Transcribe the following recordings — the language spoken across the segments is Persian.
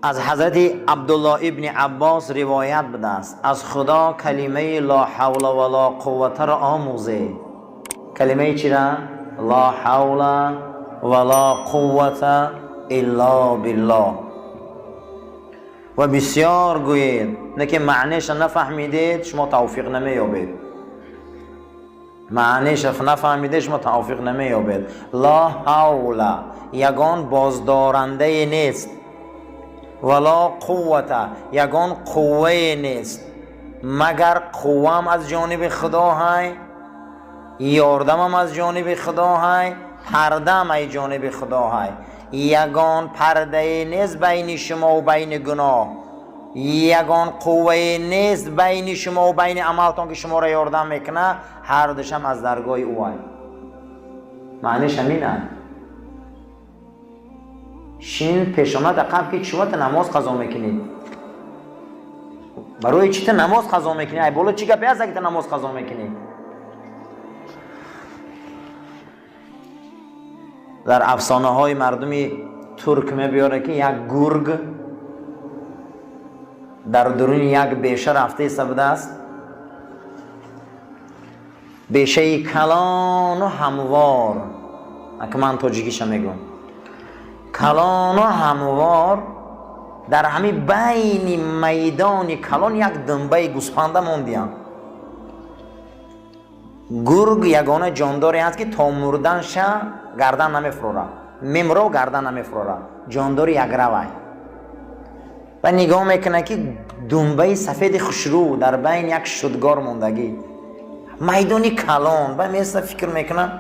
از حضرت عبدالله ابن عباس روایت بوده است از خدا کلمه لا حول ولا قوت را آموزه. کلمه چی را؟ لا حول ولا قوت الا بالله. و بسیار گویید، نه که معنیش نفهمیدید شما توفیق نمیابید. معنیش نفهمیدید شما توفیق نمیابید. لا حول یگان بازدارنده نیست، ولا قوت یگان قوه نیست مگر قوام از جانب خدا های، یاردمم از جانب خدا های، پردم از جانب خدا های. یگان پرده نیست بین شما و بین گناه، یگان قوه نیست بین شما و بین عملتان که شما را یاردم میکنه، هر دوشم از درگاه او های. معنیش همینه. شین پیشامد عقب که چوات نماز قضا میکنید، برای چی نماز قضا میکنید؟ ای بالا چی گپی هست که نماز قضا میکنید؟ در افسانه های مردمی ترک میبیاره که یک گرگ در درون یک بیشه رفته سبده است، بیشه کلان و هموار، که من تاجیکیش میگم، کلان و هموار. در همین بین میدان کلان یک دنبه گوسپنده موندیان. گرگ یگانه جانداری هست که تا مردنش گردن نمیفروره، میمره و گردن نمیفروره، جانداری یک روی. و نگاه میکنه که دنبه سفید خوشرو در بین یک شدگار موندگی، میدانی کلان. و میسته فکر میکنه،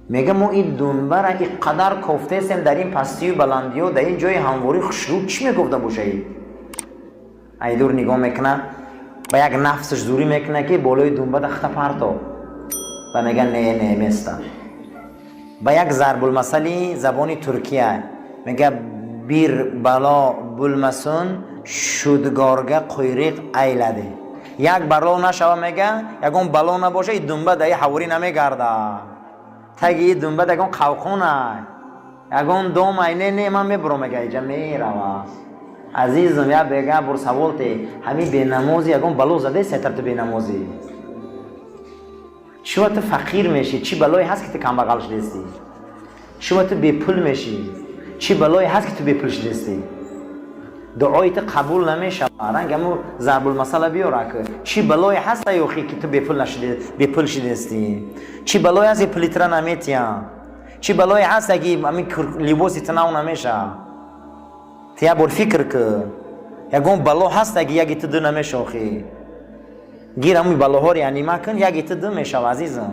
میگه ما این دنبه را اینقدر کفته سیم در این پستی و بلندی و در این جای همواری خوشرو چی میگفته باشه؟ ای دور نگاه میکنه و یک نفسش زوری میکنه که بالای دنبه دخته پرتو و میگه نه میسته. با یک ضرب المثلی زبانی ترکیه میگه بیر بلا بلمسون شدگارگه قیریق ایلده. یک بلا نشوه میگه یکون بلا نباشه این دنبه در این حواری نمیگرده، تگی دنبه دگون قوقونه یگون دوم اینه نه من میبرم میگه ایجا میروه. عزیزم یا بگه بر سوالتی همین بینمازی یگون بلو زده سیتر تو بینمازی شما تو فقیر میشی چی بلایی هست که تو کم بغلش دستی؟ شما تو بی پول میشی چی بلایی هست که تو بی پولش دستی؟ دعایت قبول نمیشه. رنگ همو ضرب المثل بیاره که چی بلایی هست یوخی که تو بی پول شدستی؟ چی بلایی هست پلیترا نمیتیم؟ چی بلایی هست اگه همین لباسی تناو نمیشه؟ تیا بر فکر که یگون بلا هست اگه یکی تو دو نمیشه خی گیر همون بلاها رو یعنی مکن یکی تو دو میشه. عزیزم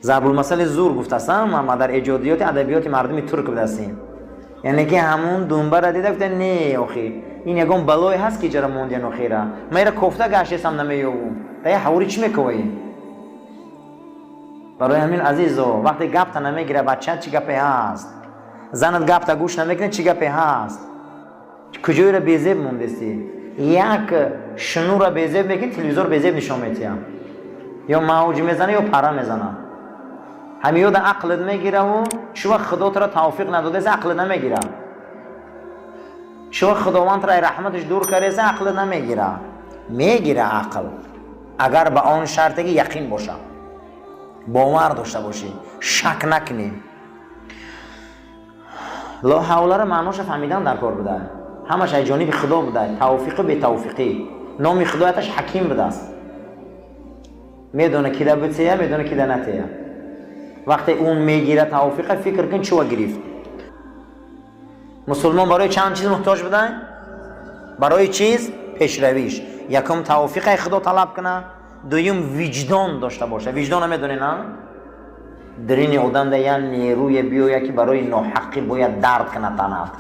ضرب المثل زور گفتستم ما در ایجادیات ادبیات مردمی ترک بدستیم، یعنی که همون دنبه را دیده گفته نه آخی این یگون بلای هست که جرا موندین آخیره میره کفته گشتم نمیوم تا یه حوری چی میکنی؟ برای همین عزیزو وقتی گپ تا نمیگیره بچه چی گپی هست، زنت گپ تا گوش نمیکنه چی گپی هست، کجایی را بیزیب موندستی؟ یک شنور را بیزیب میکنی تلویزور بیزیب نشون میتیم، یا موج میزنه یا پره میزنه، همیو در عقلت میگیره و شما خداوند را توفیق نداده از عقلت نمیگیره. شما خداوند را رحمتش دور کرده عقلت نمیگیره، میگیره عقل اگر به آن شرطی که یقین باشه، باور داشته باشی، شک نکنی. لا حول را معناش فهمیدن در کار بوده، همش از جانب خدا بوده، توفیق به توفیقی. نام خدایتش حکیم بوده است، میدونه کی ده بتیه میدونه کی ده نتیه. وقتی اون میگیره توفیق فکر کن چوا گرفت. مسلمان برای چند چیز محتاج بودن؟ برای چیز پیشرویش، یکم توفیق خدا طلب کنه، دویم وجدان داشته باشه. وجدان هم میدونی نه؟ در این آدم ده نیروی بیویه که برای ناحقی باید درد کنه تنت.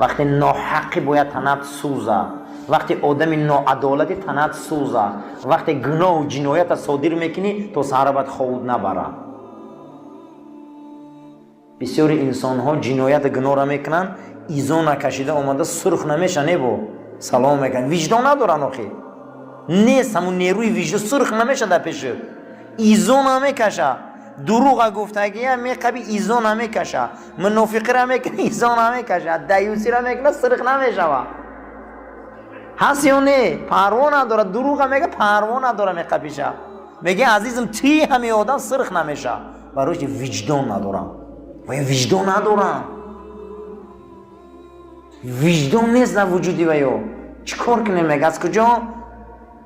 وقتی ناحقی باید تنت سوزه، وقتی آدم ناعدالتی تنت سوزه، وقتی گناه و جنایت صادر میکنی تو سهر باید خود نبره. بسیاری انسان ها جنایت گناه را میکنن، ایزان نکشیده اومده سرخ نمیشه نیبو سلام میکنن، وجدان ندارن آخی نیست، همون نیروی وجدان سرخ نمیشه در پیش ایزان نمیکشه. دروغ گفتگی میقبی ایزون هم میکشه، منافقی را میکنه ایزون هم میکشه، دیوسی را میکنه سرق نمیشوه. هست یا نه؟ پروا نداره. دروغ میگه پروا نداره میقبیشه. میگه عزیزم تی همه آدم سرق نمیشه. بروش وجدان ندارم. وجدان ندارم. وجدان نیست در وجودی ویو. چی کار کنه؟ میگه از کجا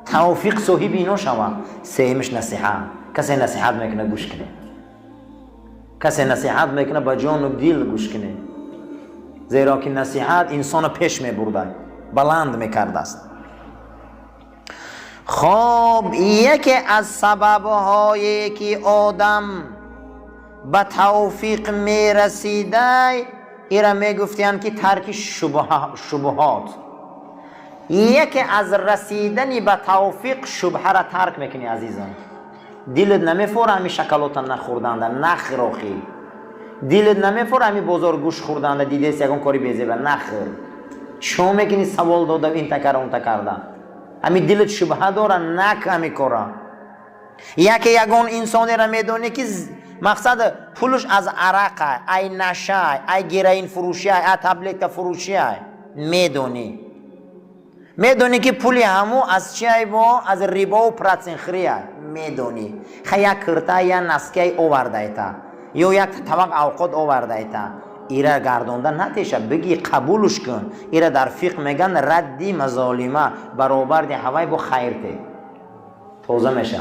توفیق صاحب اینو شوه؟ سهمش نصیحت. کسی نصیحت میکنه گوش کنه. کسی نصیحت میکنه با جان و دل گوش کنه. زیرا که نصیحت انسان پیش میبرده، بلند میکرده است. خب یکی از سبب‌هایی که آدم به توفیق میرسیده ایرا میگفتن که ترک شبهات. یکی از رسیدن به توفیق شبهه را ترک میکنی عزیزان. دلت نمیفوره همی شکلات نخوردنده نخراخی. دلت نمیفوره همی بازار گوش خوردنده دیده یکون کاری بیزیبه نخور. چون میکنی سوال داده این تکر اون تکرده همی دلت شبهه داره نک همی کاره. یکی یکون انسانی را میدونی که مقصد پولش از عرق ای نشه ای گیرین فروشی ای تبلیت فروشی میدونی که پولی همو از چی ای با از ریبا و پراتسنخری میدونی خیلی کرتا یا نسکی آورده ایتا یا یک طبق اوقات آورده ایتا ایره گردونده نتیشه بگی قبولش کن. ایره در فقه میگن ردی مظالمه برابر دی هوای با خیرته توزه میشه.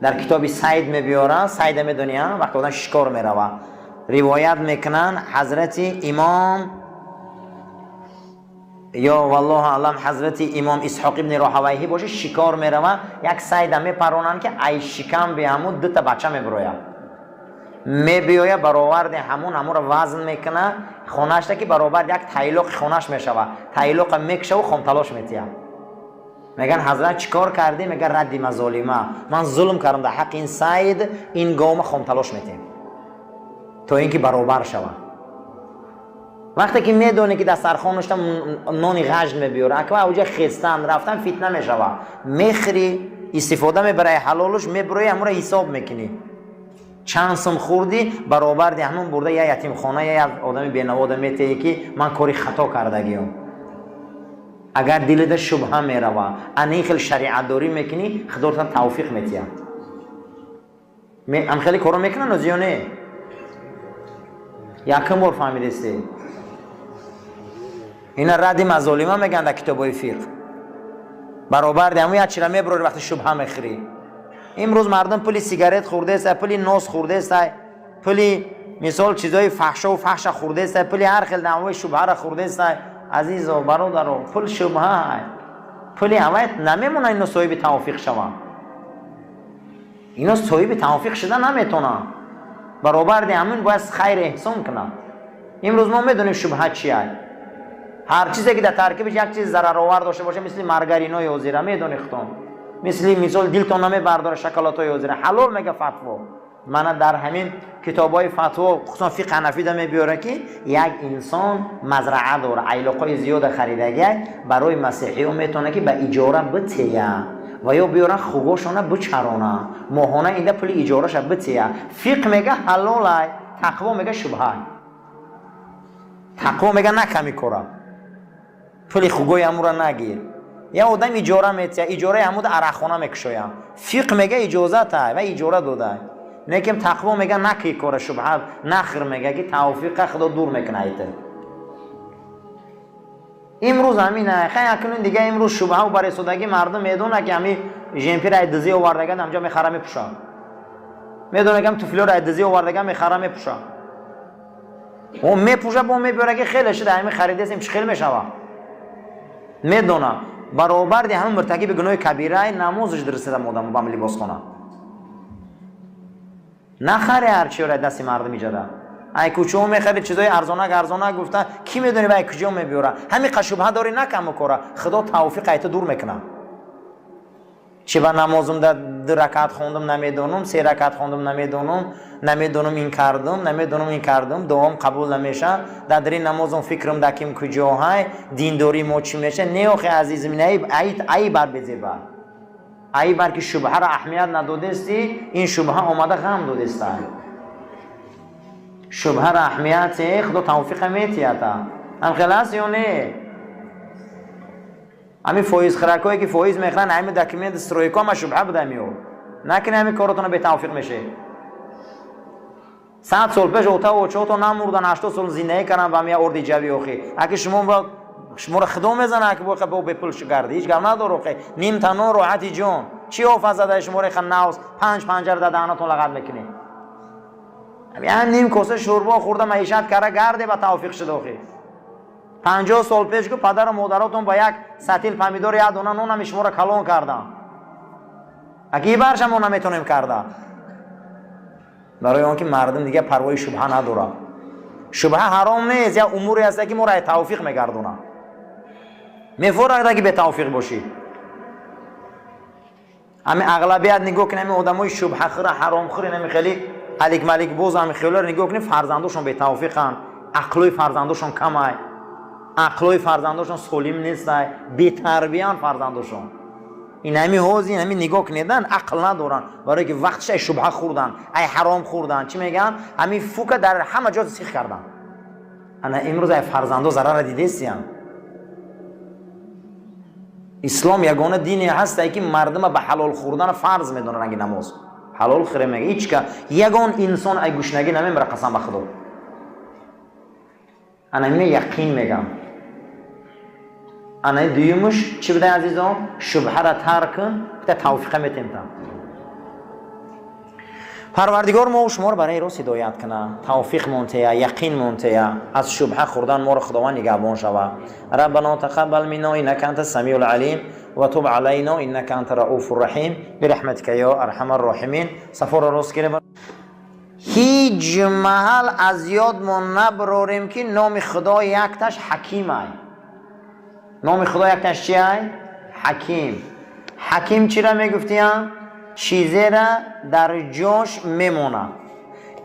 در کتابی سید میبیارن. سید میدونی وقتی آدم شکار میروه روایت میکنن حضرت امام یا والله علم حضرت امام اسحاق ابن راهویهی باشه شکار میروه یک سید میپرونن که ای شکم به همون دو تا بچه میبرویه میبیایه برآورد همون رو وزن میکنه خونش تا که برابر یک تایلوق خونش میشوه تایلوق میکشه و خونتلاش میتیه. میگن حضرت چیکار کردی؟ میگه ردی مظالمه من ظلم کردم در حق این سید این گام خونتلاش میتیم تا اینکه برابر شوه. وقتی که میدونی که در سرخانش نانی غژن میبیاره اکبر اوجه خستن رفتن فتنه میشوه میخری استفاده میبره حلالش میبره همون رو حساب میکنی چند سم خوردی برابر دی همون برده یا یتیم خانه یا آدمی بینواده میتهی که من کاری خطا کردگیم. اگر دل ده شبهه میروه انی خیلی شریعت داری میکنی خدارتان توفیق میتیم. هم خیلی کارو میکنن و زیانه یکم بار فهمیدستی اینا ردی مظالمه میگن در کتابای فقه برابر دی همون یک چیره میبره وقتی شبهه میخری. امروز مردم پلی سیگارت خورده است پلی نوز خورده است پلی مثال چیزای فحش خورده است پلی هر خیل نوع شبهه را خورده است. عزیز و برادر پل شبهه پلی همه نمیمونه اینو صاحب توفیق شوه. اینو صاحب توفیق شده نمیتونه برابر دی همون باید خیر احسان کنه. امروز ما میدونیم شبهه چیه. هر چیزی که در ترکیبش یک چیز ضرر آور داشته باشه مثل مارگارینو یا زیره میدونی ختم مثل دلتون نمی برداره شکلاتای وزیره حلال میگه فتوا. من در همین کتابای فتوا خصوصا فقه حنفی ده میبیاره که یک انسان مزرعه داره عیلاقای زیاد خریدگی برای مسیحی ها میتونه که به اجاره بتیه و یا بیارن خوباشونه بچرانه ماهانه اینده پول اجارهش بتیه. فقه میگه حلاله تقوا میگه شبهه. تقوا میگه نکمی کاره پول خوبای امور نگیر. یا آدم اجاره میتیه اجاره همود عرقخانه میکشویم فقه میگه اجازه تا و اجاره داده لیکن تقوا میگه نکی کار شبهه نخر میگه که توفیق خدا دور میکنه ایت. امروز همینه خیلی اکنون دیگه امروز شبهه و برسودگی مردم میدونه که همی جمپیر ایدزی آوردگن همجا میخره میپوشن میدونه که هم توفیلو را ایدزی آوردگن میخره میپوشن و میپوشه با میبره که خیلی شده همین خریده سیم خیلی میشوه میدونه برابر دی همون مرتکب گناه کبیره نمازش درسته مادام با لباس خونه نخره هرچی را دست مردم میجده. ای کوچو میخره چیزای ارزانه گفته کی میدونی با کجا میبیوره همین قشوبه داری نکم میکنه خدا توفیق ایت دور میکنه. چه با نمازم در 2 رکعت خوندم نمیدونم 3 رکعت خوندم نمیدونم این کردم دوم قبول نمیشه در این نمازم فکرم دکیم کجا های دینداری ما چی میشه نه آخه عزیزم نه ای بر بزیبه ای بر که شبهه را اهمیت ندادستی این شبهه آمده غم دادسته شبهه را اهمیت خدا توفیق میتیاتا هم خلاص یا نه همین فویز خرکایی که فویز میخرن همین دکمنت استرویکا ما شبهه بده میو نکنه همین کارتون به توفیق میشه 100 سال پیش اوتا و چوتا نموردن 80 سال زندگی کردن و همین اردی جوی اوخی اگه شما را خدا میزنه که بخواه به پولش گرده هیچ گرم نداره اوخی نیم تنون راحتی جون چی آفت زده شما را خناوس 5 پنجر دهنتون لغت میکنی همین نیم کاسه شوربا خورده معیشت کرده گرده و توفیق شده اوخی 50 سال پیش که پدر و مادراتون با یک سطیل پمیدور یا دونه نون هم شما را کلون کردن اگه برش هم اون نمیتونیم کرده برای اون که مردم دیگه پروای شبهه نداره شبهه حرام نیست یا اموری هست که ما را توفیق میگردونه میفرق که به توفیق باشی همین اغلبیت نگاه کنیم آدمای شبهه خور حرام خور نمی خیلی علیک ملیک بوز هم خیلی نگاه کنیم فرزنداشون به توفیقن عقلای فرزنداشون کمه عقلای فرزنداشون سالم نیست بی تربیان فرزنداشون این همین حوزی همین نگاه کردن عقل ندارن برای که وقتش ای شبهه خوردن ای حرام خوردن چی میگن همین فوک در همه جا سیخ کردن انا امروز ای فرزندا ضرر دیده سیان اسلام یگانه دینی هست که مردم به حلال خوردن فرض میدونن اگه نماز حلال خیره میگه هیچ که یگان انسان ای گوشنگی نمیبره قسم به خدا انا اینو یقین میگم انا دیومش چی بده عزیزان شبهه را ترک کن تا توفیق میتیم پروردگار ما و شما رو برای راست هدایت کنه توفیق مونتیا یقین مونتیا از شبهه خوردن ما رو خداوند نگهبان شوه ربنا تقبل منا انك انت السمیع العلیم و تب علینا انك انت رؤوف الرحیم برحمتك یا ارحم الراحمین سفر راست کنه هیچ محل از یاد ما نبراریم که نام خدا یکتش حکیمه نام خدا یکتش چیه؟ حکیم حکیم چی را میگفتیم؟ چیزی را در جاش میمونه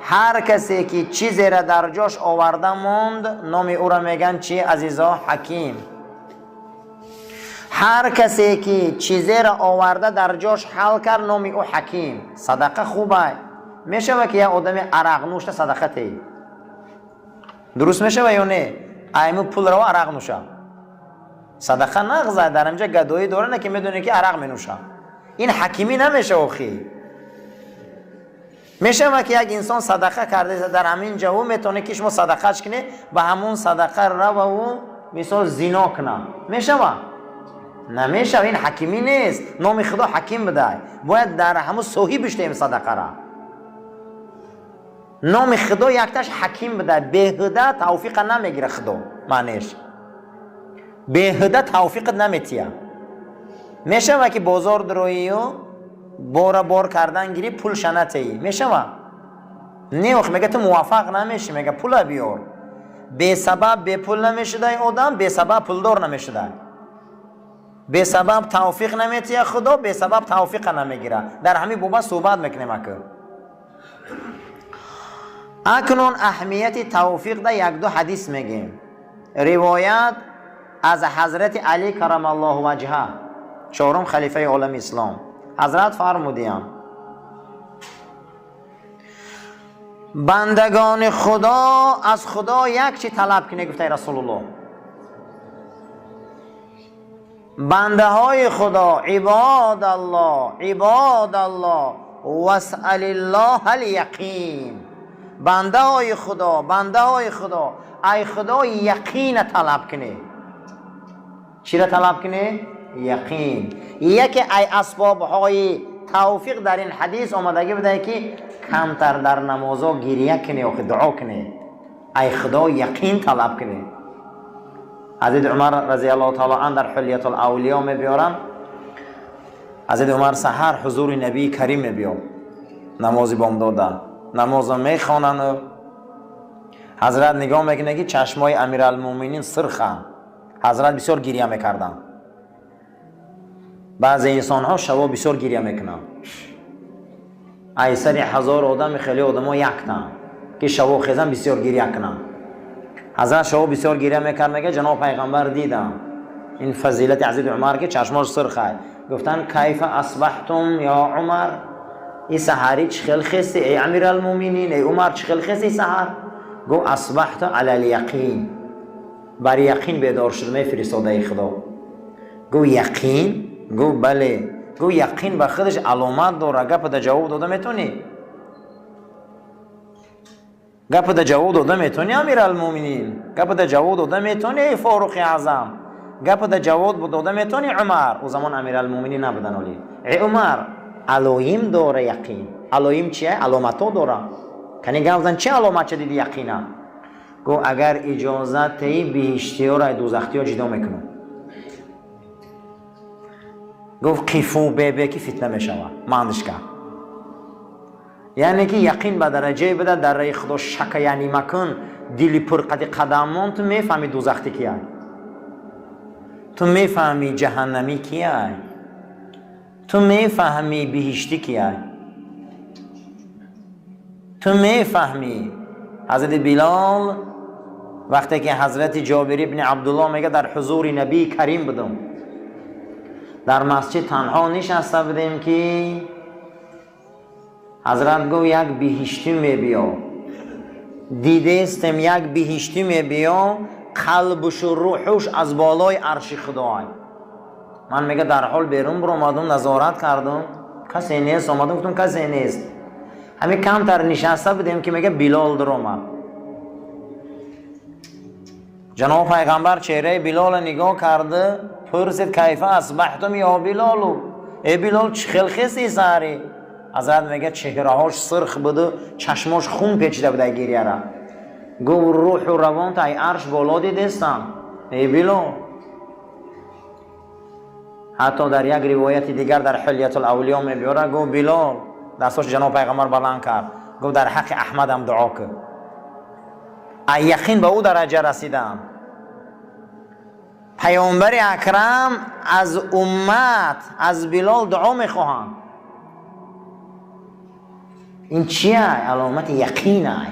هر کسی که چیزی را در جاش آورده موند نام او را میگن چی عزیزا؟ حکیم هر کسی که چیزی را آورده در جاش حل کرد نام او حکیم صدقه خوبه میشه که یه آدم عرق نوشته صدقه تی درست میشه یا نه؟ ایمو پول رو عرق نوشه صدقه نغزه در اینجا گدایی داره نه که میدونه که عرق مینوشه این حکیمی نمیشه آخی میشه که یک انسان صدقه کرده در همین جا میتونه که شما صدقهش کنه و همون صدقه رو و مثال زنا کنه میشه نمیشه این حکیمی نیست نام خدا حکیم بده باید در همون صحیح بشتیم صدقه را نام خدا یکتش حکیم بده بهده توفیق نمیگیره خدا معنیش بهده توفیق نمیتیه میشه و که بازار درویی و بار کردن گیری پول شنطهی میشه و نیوخ میگه تو موفق نمیشی میگه پول بیار به سبب به پول نمیشه دای آدم به سبب پولدار نمیشه دای به سبب توفیق نمیتیه خدا به سبب توفیق نمیگیره در همین بابا صحبت میکنیم اکنون اهمیت توفیق ده یک دو حدیث میگیم روایت از حضرت علی کرم الله وجهه چهارم خلیفه عالم اسلام حضرت فرمودیم بندگان خدا از خدا یک چی طلب کنه گفته رسول الله بنده های خدا عباد الله واسأل الله الیقین بنده های خدا ای خدا یقین طلب کنه چی را طلب کنه؟ یقین یکی ای اسباب های توفیق در این حدیث آمدگی بده که کمتر در نمازا گریه کنه و دعا کنه ای خدا یقین طلب کنه حضرت عمر رضی الله تعالی عنه در حلیت الاولیاء میبیارن حضرت عمر سحر حضور نبی کریم میبیار نمازی بامداده نماز میخوانن و حضرت نگاه میکنه که چشمای امیرالمومنین سرخن حضرت بسیار گریه میکردن بعضی انسان ها شبا بسیار گریه میکنن ایسر 1000 آدم خیلی آدم ها یکتن که شبا خیزن بسیار گریه کنن حضرت شبا بسیار گریه میکرد میگه جناب پیغمبر دیدم این فضیلت حضرت عمر که چشماش سرخه گفتن کیف اصبحتم یا عمر، این سحری چخل خستی ای امیرالمومنین، ای عمر چخل خستی سحر؟ گو اصبحت علی الیقین، بر یقین بیدار شدم فرستاده خدا. گو یقین؟ گو بله. گو یقین به خودش علامت داره. گپ ده جواب داده میتونی؟ گپ ده جواب داده میتونی امیرالمومنین؟ گپ ده جواب داده میتونی فاروق اعظم؟ گپ ده جواب داده میتونی عمر؟ او زمان امیرالمومنین نبودن. ولی ای عمر علائم داره یقین. علائم چیه؟ علامت‌ها داره. کنی گفتن چه علامت دیدی یقینا؟ گو اگر اجازت ای بهشتی ها را دوزختی ها جدا میکنم. گفت قیفو به که فتنه میشوه ماندش کرد. یعنی که یقین به درجه بده در رای خدا شک یعنی مکن دلی پر قدمان تو میفهمی دوزختی کیه، تو میفهمی جهنمی کیه، تو میفهمی بهشتی کیه، تو میفهمی. حضرت بلال وقتی که حضرت جابر ابن عبدالله میگه در حضور نبی کریم بودم، در مسجد تنها نشسته بودیم که حضرت گو یک بهشتی میبیا، دیده استم یک بهشتی میبیا، قلبش و روحش از بالای عرش خدای. من میگه در حال بیرون برو آمدم نظارت کردم کسی نیست، آمدم گفتم کسی نیست، همین کمتر نشسته بودیم که میگه بلال در آمد. جناب پیغمبر چهره بلال نگاه کرده، پرسید کیف اصبحتم یا بلالو، ای بلال چخل خستی ساری؟ حضرت میگه چهره هاش سرخ بوده، چشماش خون پیچیده بوده گریه را. گو روح و روان تا ای عرش بالا دیدستم ای بلال. حتی در یک روایت دیگر در حلیت الاولیاء میبیاره، گو بلال دستاش جناب پیغمبر بلند کرد، گو در حق احمد هم دعا کرد. یقین به او درجه رسیدم. پیامبر اکرم از امت از بلال دعا میخواهند. این چیه؟ علامت یقینه.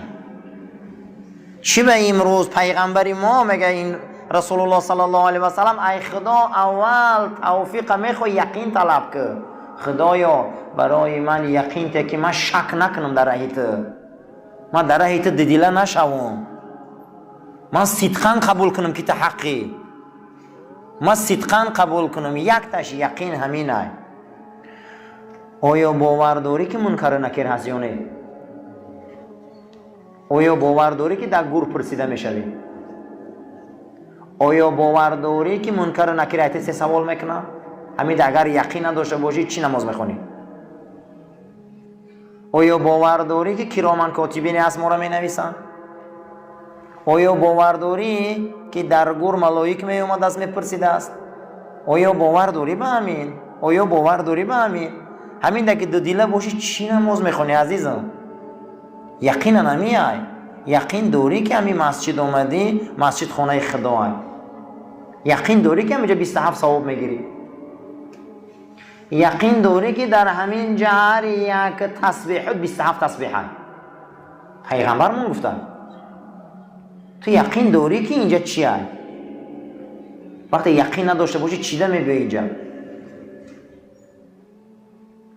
چی به امروز پیغمبر ما میگه این رسول الله صلی الله علیه و سلم ای خدا اول توفیق میخوای یقین طلب که خدایا برای من یقین ده که من شک نکنم در راهیت، من در راهیت ددیله نشوم، من صدقاً قبول کنم که حقی، من صدقاً قبول کنم. یک تاش یقین همینه. آیا باور داری که منکر نکیر هست یا نه؟ آیا باور داری که در گور پرسیده میشوی؟ آیا باور داری که منکر نکیر ایت سه سوال میکنه؟ همین اگر یقین نداشته باشی چی نماز میخونی؟ آیا باور داری که کرامان کاتبین اسما را مینویسن؟ آیا باور داری که در گور ملائک می اومد از میپرسیده است؟ آیا باور داری به همین؟ آیا باور داری به همین؟ همین که دو دیله باشی چی نماز میخونی عزیزم؟ یقینا نمیای. یقین داری که همین مسجد اومدی، مسجد خانه خدای. یقین داری که همینجا 27 ثواب میگیری. یقین داری که در همین جهر یک تسبیح 27 تسبیح. پیغمبرمون گفتن تو یقین داری که اینجا چیه؟ وقتی یقین نداشته باشی چی ده میبیایی اینجا؟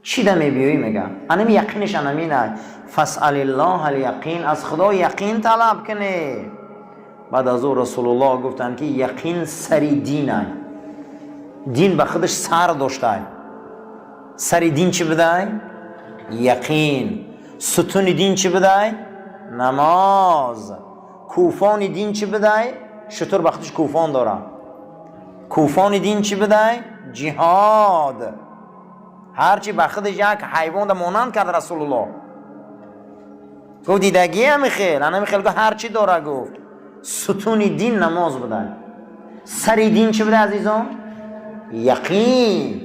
چی ده میبیایی میگه؟ انم یقینش انمینه. فاسأل الله الیقین، از خدا یقین طلب کنه. بعد از او رسول الله گفتن که یقین سری دینه. دین به خودش سر داشته. سری دین چی بده؟ یقین. ستون دین چی بده؟ نماز. کوفان دین چی بده؟ شطور به خودش کوفان داره. کوفان دین چی بده؟ جهاد. هرچی به خودش یک حیوان ده مانند کرد رسول الله. گفت دیدگی همی خیل، همی خیل گفت هرچی داره. گفت ستون دین نماز بده. سری دین چی بده عزیزان؟ یقین.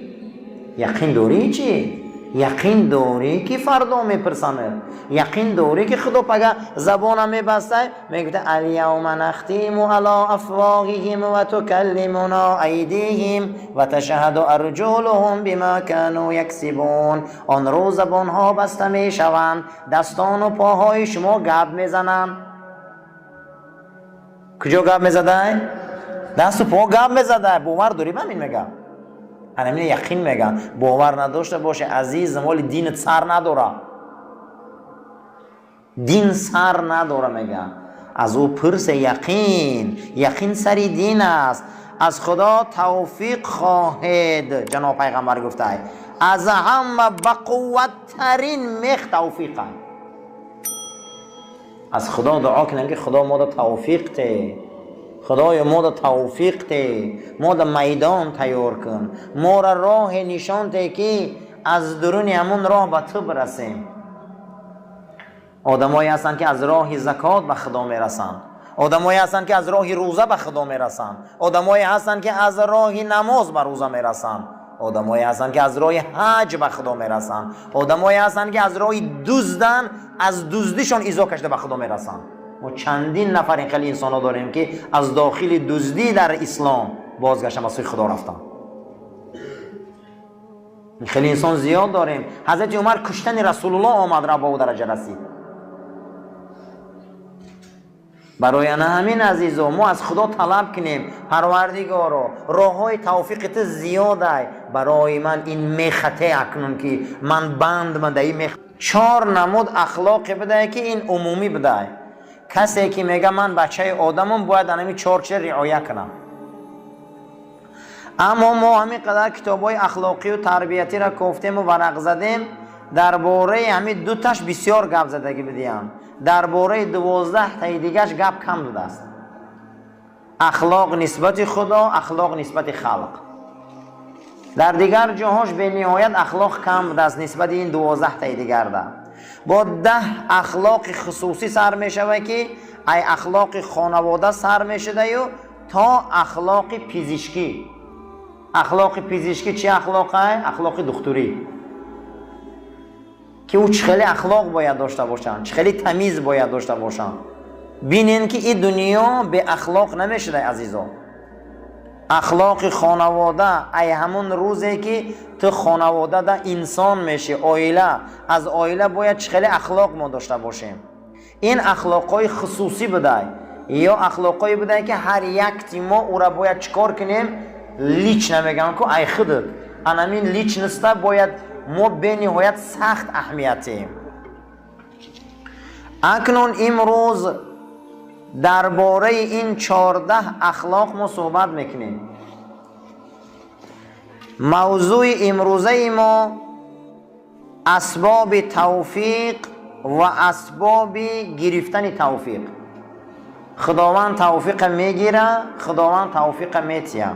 یقین داری چی؟ یقین داری که فردا میپرسنه. یقین داری که خدا پگه زبانم میبسته میگه الیوم نختیم علی افواههم و تکلمنا ایدیهم و تشهد ارجلهم بما كانوا یکسبون. آن روز زبانها بسته میشوند، دستان و پاهای شما گپ میزنن. کجا گپ میزده؟ دست و پا گپ میزده. باور داری همین میگه؟ همین یقین میگن. باور نداشته باشه عزیز، ولی دینت سر نداره. دین سر نداره میگن. از او پرس یقین سری دین است. از خدا توفیق خواهد. جناب پیغمبر گفته از همه بقوت ترین میخ توفیق است. از خدا دعا کنیم که خدا ما توفیق ته، خدای ما توفیق ته، ما میدان تیار کن، ما را راه نشان ته که از درون همون راه به تو برسیم. آدمایی هستند که از راه زکات به خدا میرسند، آدمایی هستند که از راه روزه به خدا میرسند، آدمایی هستند که از راه نماز به روزه میرسند، آدمایی هستند که از راه حج به خدا میرسند، آدمایی هستند که از راه دزدن از دزدیشان ایزا کشته به خدا میرسند. ما چندین نفر این خیلی انسان ها داریم که از داخل دزدی در اسلام بازگشتن و سوی خدا رفتن. خیلی انسان زیاد داریم. حضرت عمر کشتن رسول الله آمد را با او درجه رسید. برای همین عزیزو ما از خدا طلب کنیم پروردگارا راههای توفیقت زیاده برای من این میخته اکنون که من بند من این میخ 4 نمود اخلاق بده که این عمومی بده. کسی که میگه من بچه آدمم باید همین 4 چیز رعایت کنم. اما ما همین قدر کتابای اخلاقی و تربیتی را گفتیم و ورق زدیم، درباره همین 2 تاش بسیار گپ زدگی بدیم، درباره 12 تا دیگه‌اش گپ کم بوده است. اخلاق نسبت خدا، اخلاق نسبت خلق. در دیگر جاهاش به نهایت اخلاق کم بوده است نسبت این 12 تا دیگر ده. با 10 اخلاق خصوصی سر می شود که ای اخلاق خانواده سر می شده و تا اخلاق پزشکی. اخلاق پزشکی چه اخلاقه؟ اخلاق دکتری که او چخیلی اخلاق باید داشته باشن، چخیلی تمیز باید داشته باشن. بینین که این دنیا به اخلاق نمیشه عزیزان. اخلاق خانواده ای همون روزی که تو خانواده ده انسان میشه، عائله، از عائله باید چخیلی اخلاق ما داشته باشیم. این اخلاقای خصوصی بده یا اخلاقای بده که هر یک تیما او را باید چکار کنیم؟ لیچ نمیگن که ای خودت انامین لیچ نسته، باید ما به نهایت سخت اهمیتیم. اکنون امروز درباره این 14 اخلاق ما صحبت میکنیم. موضوع امروزه ما اسباب توفیق و اسباب گرفتن توفیق. خداوند توفیق میگیره، خداوند توفیق میتیه.